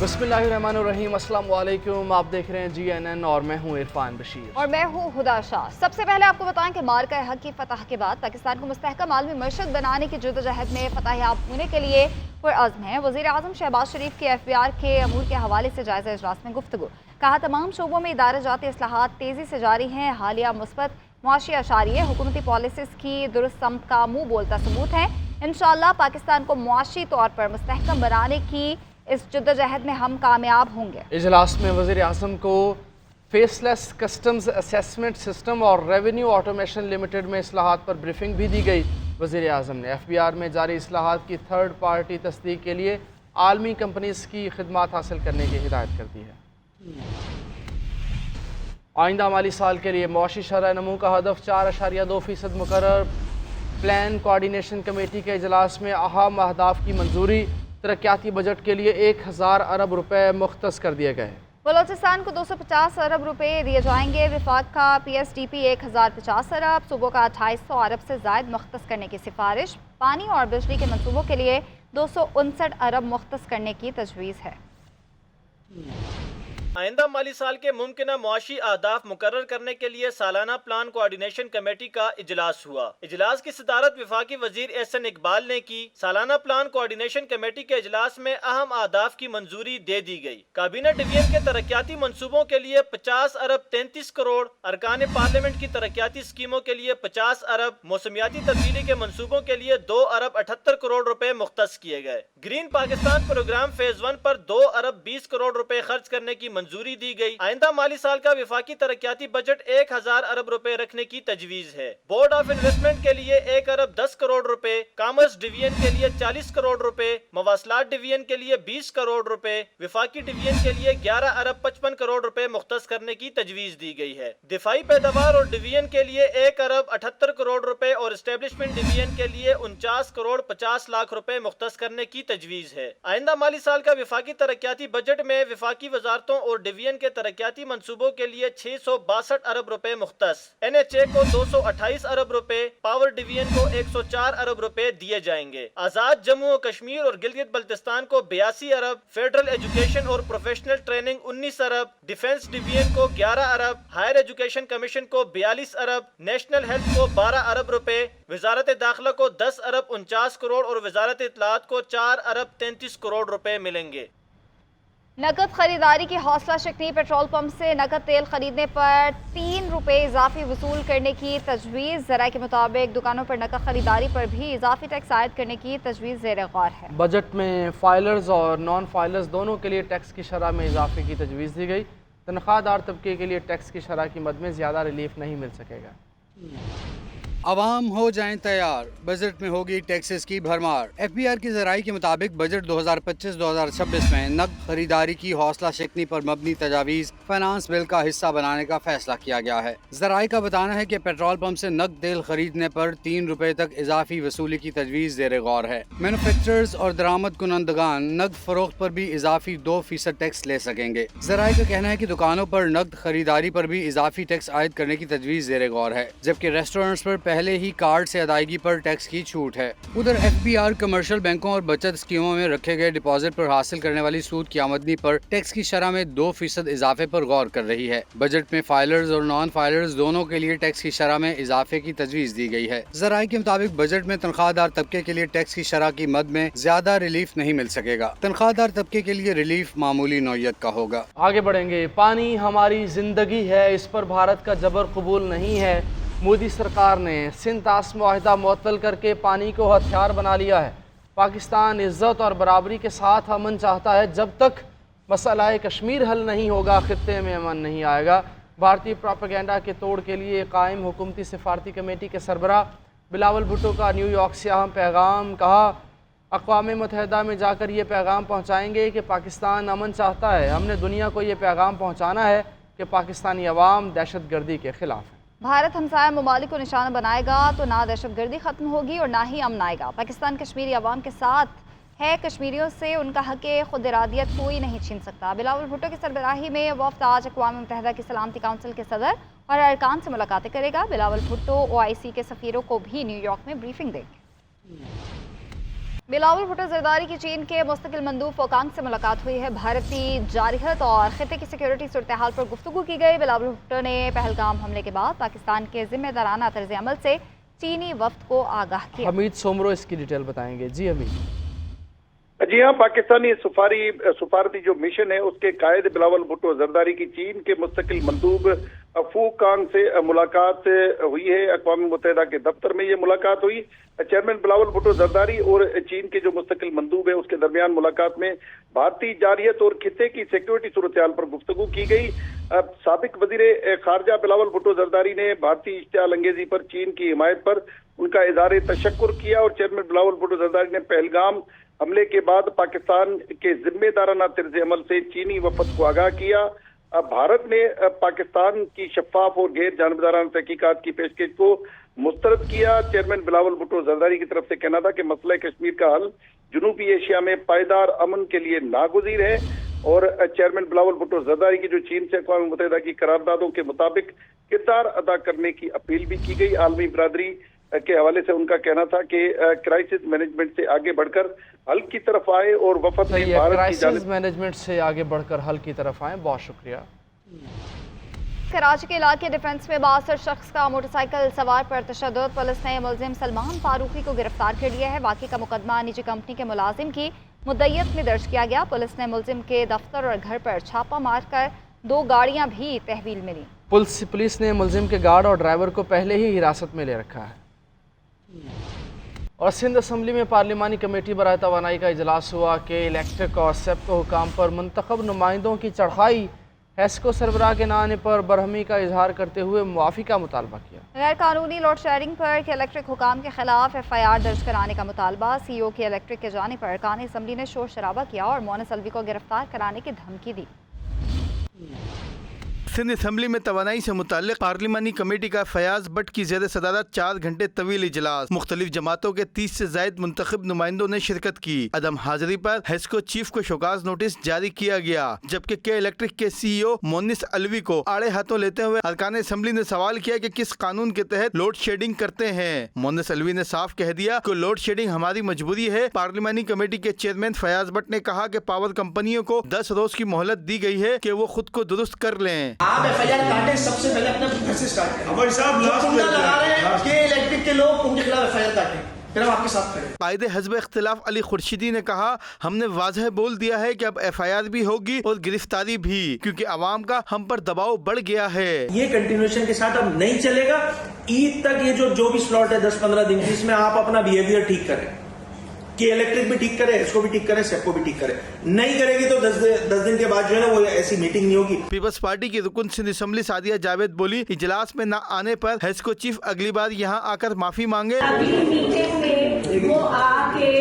बिस्मिल्लाहिर्रहमानिर्रहीम, अस्सलाम वालेकुम। आप देख रहे हैं GNN और मैं हूं इरफान बशीर और मैं हूं हुदा शाह। सबसे पहले आपको बताएं कि मार्का हक की फतह के बाद पाकिस्तान को मुस्तहकम आलमी मशरक बनाने की जद्दोजहद में फतह याब होने के लिए पुरअज़्म है। वज़ीर आज़म शहबाज शरीफ के FBR के अमूर के हवाले से जायज़ा इजलास में गुफ्तगू। कहा, तमाम शोबों में इदारा-जाती इस्लाहात तेज़ी से जारी हैं। हालिया मुस्बत मुआशी अशारिये हुकूमती पॉलिसीज़ की दुरुस्त समत का मुँह बोलता सबूत है। इंशाअल्लाह पाकिस्तान को मुआशी तौर पर मुस्तहकम बनाने की इस जद्दोजहद में हम कामयाब होंगे। इजलास में वज़ीर आज़म को फेसलेस कस्टम्स असेसमेंट सिस्टम और रेवेन्यू ऑटोमेशन लिमिटेड में इस्लाहात पर ब्रीफिंग भी दी गई। वज़ीर आज़म ने FBR में जारी इस्लाहात की थर्ड पार्टी तस्दीक के लिए आलमी कंपनीज़ की खिदमात हासिल करने की हिदायत कर दी है। आइंदा माली साल के लिए मुआशी शरह नमू का हदफ 4.2% मुकर्रर। प्लान कोऑर्डिनेशन कमेटी के इजलास में अहम अहदाफ की मंजूरी। तरक्याती बजट के लिए 1000 अरब रुपए मुख्तस कर दिए गए। बलोचिस्तान को 250 अरब रुपए दिए जाएंगे। विफाक का PSDP 1050 अरब, सूबों का 2800 अरब से ज़ायद मुख्तस करने की सिफारिश। पानी और बिजली के मनसूबों के लिए 259 अरब मुख्तस करने की तजवीज़ है। आइंदा माली साल के मुमकिना मुआशी अहदाफ मुकर्रर करने के लिए सालाना प्लान कोऑर्डिनेशन कमेटी का इजलास हुआ। इजलास की सदारत वफाकी वजीर एहसन इकबाल ने की। सालाना प्लान कोऑर्डिनेशन कमेटी के इजलास में अहम अहदाफ की मंजूरी दे दी गई। काबीना डिवीजन के तरक्याती मनसूबों के लिए 50 अरब 33 करोड़, अरकान पार्लियामेंट की तरक्याती स्कीमों के लिए 50 अरब, मौसमियाती तब्दीली के मनसूबों के लिए 2 अरब 78 करोड़ रुपए मुख्तस किए गए। ग्रीन पाकिस्तान प्रोग्राम फेज 1 पर 2 अरब 20 करोड़ रुपए खर्च करने की मंजूरी दी गई। आइंदा माली साल का विफाकी तरक्याती बजट 1000 अरब रुपए रखने की तजवीज है। बोर्ड ऑफ इन्वेस्टमेंट के लिए 1 अरब 10 करोड़ रुपए, कॉमर्स डिवीजन के लिए 40 करोड़ रुपए, मवासलात डिवीजन के लिए 20 करोड़ रुपए, विफाकी डिवीजन के लिए 11 अरब 55 करोड़ रुपए मुख्तस करने की तजवीज दी गई है। दिफाई पैदावार और डिवीजन के लिए 1 अरब 78 करोड़ रुपए और एस्टेब्लिशमेंट डिवीजन के लिए 49 करोड़ 50 लाख रुपए मुख्तस करने की तजवीज है। आइंदा माली साल का विफाकी तरक्याती बजट में विफाकी वजारतों और डिवीजन के तरक्याती मंसूबों के लिए 662 अरब रुपए मुख्तस, NHA को 228 अरब रुपए, पावर डिवीजन को 104 अरब रुपए दिए जाएंगे। आजाद जम्मू और कश्मीर और गिलगित बल्तिस्तान को 82 अरब, फेडरल एजुकेशन और प्रोफेशनल ट्रेनिंग 19 अरब, डिफेंस डिवीजन को 11 अरब, हायर एजुकेशन कमीशन को 42 अरब, नेशनल हेल्थ को 12 अरब रुपए, वजारत दाखिला को 10 अरब 49 करोड़ और वजारत इत्तलात को 4 अरब 33 करोड़ रुपए मिलेंगे। नकद खरीदारी की हौसला शक्ति। पेट्रोल पंप से नकद तेल खरीदने पर 3 रुपए इजाफी वसूल करने की तजवीज़। ज़राए के मुताबिक दुकानों पर नकद खरीदारी पर भी इजाफी टैक्स आयद करने की तजवीज़ ज़ेर गौर है। बजट में फाइलर्स और नॉन फाइलर्स दोनों के लिए टैक्स की शरह में इजाफे की तजवीज़ दी गई। तनख्वाहदार तबके के लिए टैक्स की शरह की मद में ज़्यादा रिलीफ नहीं मिल सकेगा। आवाम हो जाएं तैयार, बजट में होगी टैक्सेस की भरमार। FBR की ज़राई के मुताबिक बजट 2025-2026 में नकद खरीदारी की हौसला शक्ति पर मबनी तजावीज़ फाइनेंस बिल का हिस्सा बनाने का फैसला किया गया है। ज़राई का बताना है कि पेट्रोल पंप से नकद तेल खरीदने पर 3 रुपए तक इजाफी वसूली की तजवीज़ ज़ेर गौर है। मैन्युफैक्चरर्स और दरामद कुनंदगान नकद फरोख्त पर भी इजाफी 2% टैक्स ले सकेंगे। ज़राई का कहना है कि दुकानों पर नकद खरीदारी पर भी इजाफी टैक्स आयद करने की तजवीज़ ज़ेर गौर है, जबकि रेस्टोरेंट्स पर पहले ही कार्ड से अदायगी पर टैक्स की छूट है। उधर FBR कमर्शियल बैंकों और बचत स्कीमों में रखे गए डिपॉजिट पर हासिल करने वाली सूद की आमदनी पर टैक्स की शरह में 2% इजाफे पर गौर कर रही है। बजट में फाइलर्स और नॉन फाइलर्स दोनों के लिए टैक्स की शरह में इजाफे की तजवीज़ दी गई है। ज़राए के मुताबिक बजट में तनख्वाहदार तबके के लिए टैक्स की शरह की मद में ज्यादा रिलीफ नहीं मिल सकेगा। तनख्वाहदार तबके के लिए रिलीफ मामूली नौयत का होगा। आगे बढ़ेंगे। पानी हमारी जिंदगी है, इस पर भारत का जबर कबूल नहीं है। मोदी सरकार ने सिंध तास मुआहिदा मुअत्तल करके पानी को हथियार बना लिया है। पाकिस्तान इज़्ज़त और बराबरी के साथ अमन चाहता है। जब तक मसला कश्मीर हल नहीं होगा, खित्ते में अमन नहीं आएगा। भारतीय प्रोपेगेंडा के तोड़ के लिए कायम हुकूमती सिफारती कमेटी के सरबराह बिलावल भुट्टो का न्यूयॉर्क से अहम पैगाम। कहा, अक़वाम मुत्तहिदा में जाकर ये पैगाम पहुँचाएंगे कि पाकिस्तान अमन चाहता है। हमने दुनिया को ये पैगाम पहुँचाना है कि पाकिस्तानी अवाम दहशत गर्दी के ख़िलाफ़ है। भारत हमसाया ममालिक को निशाना बनाएगा तो ना दहशत गर्दी ख़त्म होगी और ना ही अमन आएगा। पाकिस्तान कश्मीरी अवाम के साथ है। कश्मीरियों से उनका हक़ खुद इरादियत कोई नहीं छीन सकता। बिलावल भुट्टो की सरबराही में वफ़द आज अक़वाम मुत्तहिदा की सलामती काउंसिल के सदर और अरकान से मुलाकातें करेगा। बिलावल भुट्टो OIC के सफ़ीरों को भी न्यूयॉर्क में ब्रीफिंग देंगे। बिलावल भुट्टो जरदारी की चीन के मुस्तकिल मंदूब फोकांग से मुलाकात हुई है। भारतीय जारहियत और खिते की सिक्योरिटी सूरत हाल पर गुफ्तगू की गई। बिलावल भुट्टो ने पहलगाम हमले के बाद पाकिस्तान के जिम्मेदाराना तर्ज अमल से चीनी वफ्द को आगाह किया। हमीद सोमरो इसकी डिटेल बताएंगे। जी हमीद। जी हाँ, पाकिस्तानी सफारती जो मिशन है उसके कायद बिलावल भुट्टो जरदारी की चीन के मुस्तकिल मंदूब फूकांग से मुलाकात हुई है। अक़वाम मुत्तहिदा के दफ्तर में ये मुलाकात हुई। चेयरमैन बिलावल भुट्टो जरदारी और चीन के जो मुस्तकिल मंदूब है उसके दरमियान मुलाकात में भारतीय जारहियत और खिते की सिक्योरिटी सूरत हाल पर गुफ्तगू की गई। साबिक वजीर खारजा बिलावल भुट्टो जरदारी ने भारतीय इश्तियाल अंगेजी पर चीन की हिमायत पर उनका इज़हार तशक्कुर किया और चेयरमैन बिलावल भुट्टो जरदारी ने पहलगाम हमले के बाद पाकिस्तान के जिम्मेदाराना तर्ज अमल से चीनी वफद को आगाह किया। भारत ने पाकिस्तान की शफाफ और गैर जानबदाराना तहकीकात की पेशकश को मुस्तरद किया। चेयरमैन बिलावल भुट्टो जरदारी की तरफ से कहना था कि मसला कश्मीर का हल जनूबी एशिया में पायदार अमन के लिए नागुज़ीर है और चेयरमैन बिलावल भुट्टो जरदारी की जो चीन से अक़वाम मुत्तहिदा की करारदादों के मुताबिक किरदार अदा करने की अपील भी की गई। आलमी बरादरी के हवाले से उनका कहना था कि क्राइसिस मैनेजमेंट से आगे बढ़कर हल की तरफ आए और वफद में भारत की क्राइसिस मैनेजमेंट से आगे बढ़कर हल की तरफ आए। बहुत शुक्रिया। कराची के इलाके डिफेंस में 62 शख्स का मोटरसाइकिल सवार पर तशद्दुद। पुलिस ने मुलजिम सलमान फारूकी को गिरफ्तार कर लिया है। वाक़ई का मुकदमा निजी कंपनी के मुलाजिम की मुद्दइयत में दर्ज किया गया। पुलिस ने मुलजिम के दफ्तर और घर पर छापा मारकर 2 गाड़ियां भी तहवील में ली। पुलिस ने मुलजिम के गार्ड और ड्राइवर को पहले ही हिरासत में ले रखा है। और सिंध असम्बली में पार्लिमानी कमेटी बराए तवानाई का इजलास हुआ कि इलेक्ट्रिक और सेप्को हुकाम पर मुंतखब नुमाइंदों की चढ़ाई हेस्को सरबराह के न आने पर बरहमी का इजहार करते हुए मुआफ़ी का मुतालबा किया। गैर कानूनी लोड शेयरिंग पर के इलेक्ट्रिक हुकाम के खिलाफ FIR दर्ज कराने का मुतालबा। CEO की इलेक्ट्रिक के जाने पर अरकान असम्बली ने शोर शराबा किया और मोनस अलवी को गिरफ्तार कराने की धमकी दी। सिंध असम्बली में तवानाई से मुताल्लिक पार्लिमानी कमेटी का फयाज बट की ज़ेर सदारत 4 घंटे तवील इजलास। मुख्तलिफ जमातों के 30 से ज़ायद मुंतखब नुमाइंदों ने शिरकत की। अदम हाजिरी पर हेस्को चीफ को शोकाज नोटिस जारी किया गया, जबकि के इलेक्ट्रिक के CEO मोनिस अलवी को आड़े हाथों लेते हुए अरकान असम्बली ने सवाल किया कि किस कानून के तहत लोड शेडिंग करते हैं। मोनिस अलवी ने साफ कह दिया कि लोड शेडिंग हमारी मजबूरी है। पार्लिमानी कमेटी के चेयरमैन फयाज बट ने कहा कि पावर कंपनियों को 10 रोज की मोहलत दी गई है कि वो खुद को दुरुस्त कर लें। आप FIR काटें, सबसे पहले अपने घर से स्टार्ट करें। हमारे साहब लगा रहे हैं कि इलेक्ट्रिक के लोग उनके खिलाफ FIR काटें, फिर हम आपके साथ खड़े। कायदे हज़ब इख्तिलाफ अली खुर्शीदी ने कहा, हमने वाज़ह बोल दिया है कि अब FIR भी होगी और गिरफ्तारी भी, क्योंकि आवाम का हम पर दबाव बढ़ गया है। ये कंटिन्यूएशन के साथ अब नहीं चलेगा। ईद तक ये जो भी स्लॉट है 10-15 दिन की, इसमें आप अपना बिहेवियर ठीक करें कि इलेक्ट्रिक भी ठीक करे, इसको भी ठीक करे, सेप्को भी ठीक करे। नहीं करेगी तो 10 दिन के बाद जो है ना वो ऐसी मीटिंग नहीं होगी। पीपल्स पार्टी की रुकन सिंध असम्बली सादिया जावेद बोली, इजलास में न आने पर हेस्को चीफ अगली बार यहाँ आकर माफी मांगे। अगली मीटिंग में वो आके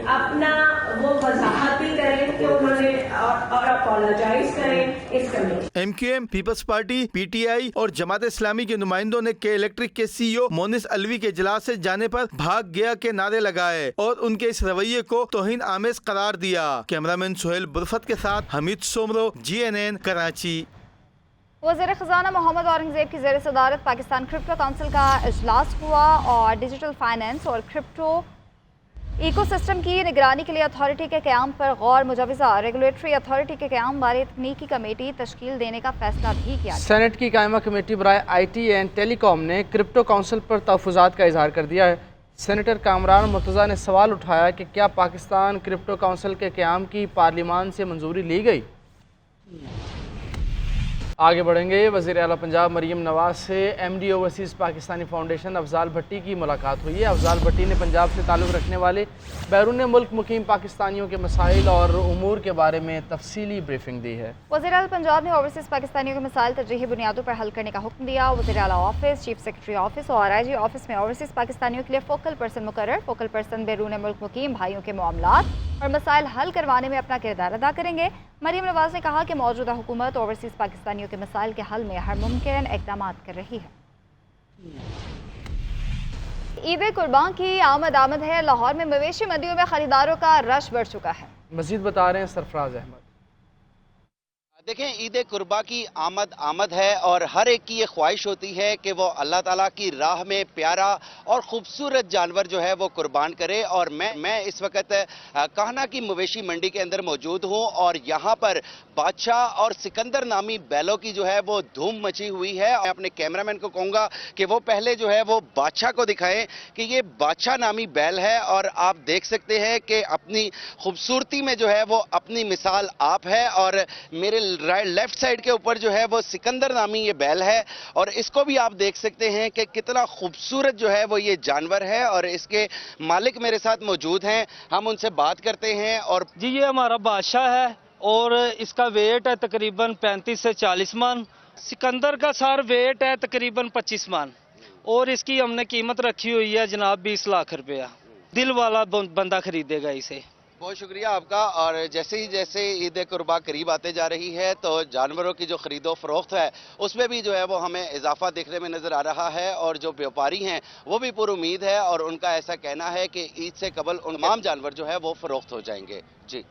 अपना वो वजाहत भी करें कि उन्होंने और अपॉलोजाइज करें इस committee. MQM, Peoples Party, PTI और जमात इस्लामी के नुमाइंदों ने के इलेक्ट्रिक के CEO मोनिस अलवी के इजलास से जाने पर भाग गया के नारे लगाए और उनके इस रवैये को तौहीन आमेज करार दिया। कैमरामैन सुहेल बुरफत के साथ हमीद सोमरो, GNN कराची। वज़ीर ख़ज़ाना मोहम्मद औरंगज़ेब की ज़ेर सदारत पाकिस्तान क्रिप्टो काउंसिल का इजलास हुआ और डिजिटल फाइनेंस और क्रिप्टो इकोसिस्टम की निगरानी के लिए अथॉरिटी के क़याम पर गौर मुजवज़ा रेगुलेटरी अथॉरिटी के क़याम बारे तकनीकी कमेटी तश्कील देने का फैसला भी किया। सेनेट की कायमा कमेटी बराए IT एंड टेलीकॉम ने क्रिप्टो काउंसिल पर तहफ़्फ़ुज़ात का इजहार कर दिया है। सेनेटर कामरान मुर्तज़ा ने सवाल उठाया कि क्या पाकिस्तान क्रिप्टो काउंसिल के क़याम की पार्लिमान से मंजूरी ली गई। आगे बढ़ेंगे। वज़ीर आला पंजाब मरीम नवाज़ से MD overseas Pakistani foundation Afzal Bhatti की मुलाकात हुई है। अफजाल भट्टी ने पंजाब से ताल्लुक़ रखने वाले बैरून मुल्क मुकीम पाकिस्तानियों के मसाइल और उमूर के बारे में तफसीली ब्रीफिंग दी है। वज़ीर आला पंजाब ने ओवरसीज़ पाकिस्तानियों के मसाइल तरजीही बुनियादों पर हल करने का हुक्म दिया। वज़ीर आला ऑफिस, चीफ सेक्रेटरी ऑफिस और IG ऑफिस में ओवरसीज़ पाकिस्तानियों के लिए फोकल पर्सन मुकर्रर। फोकल पर्सन बैरून मुल्क मुकीम भाइयों के मामलात और मसाइल हल करवाने में अपना किरदार अदा करेंगे। मरीम नवाज़ ने कहा कि मौजूदा हुकूमत ओवरसीज़ पाकिस्तानियों के मसाइल के हल में हर मुमकिन इक़दाम कर रही है। ईद कुर्बान की आमद है। लाहौर में मवेशी मंडियों में खरीदारों का रश बढ़ चुका है। मज़ीद बता रहे हैं सरफराज अहमद। देखें, ईद कुर्बा की आमद है और हर एक की ये ख्वाहिश होती है कि वो अल्लाह ताला की राह में प्यारा और खूबसूरत जानवर जो है वो कुर्बान करे। और मैं इस वक्त काहना की मवेशी मंडी के अंदर मौजूद हूँ और यहाँ पर बादशाह और सिकंदर नामी बैलों की जो है वो धूम मची हुई है। मैं अपने कैमरामैन को कहूँगा कि वो पहले जो है वो बादशाह को दिखाएं कि ये बादशाह नामी बैल है और आप देख सकते हैं कि अपनी खूबसूरती में जो है वो अपनी मिसाल आप है। और मेरे लेफ्ट साइड के ऊपर जो है वो सिकंदर नामी ये बैल है और इसको भी आप देख सकते हैं कि कितना खूबसूरत जो है वो ये जानवर है। और इसके मालिक मेरे साथ मौजूद हैं, हम उनसे बात करते हैं। और जी, ये हमारा बादशाह है और इसका वेट है तकरीबन 35 से 40 मन। सिकंदर का सर वेट है तकरीबन 25 मन और इसकी हमने कीमत रखी हुई है जनाब 20 लाख रुपया। दिल वाला बंदा खरीदेगा इसे। बहुत शुक्रिया आपका। और जैसे ईद कुर्बा करीब आते जा रही है तो जानवरों की जो खरीदो फरोख्त है उसमें भी जो है वो हमें इजाफा देखने में नजर आ रहा है। और जो व्यापारी हैं वो भी पूरी उम्मीद है और उनका ऐसा कहना है कि ईद से कबल तमाम जानवर जो है वो फरोख्त हो जाएंगे। जी।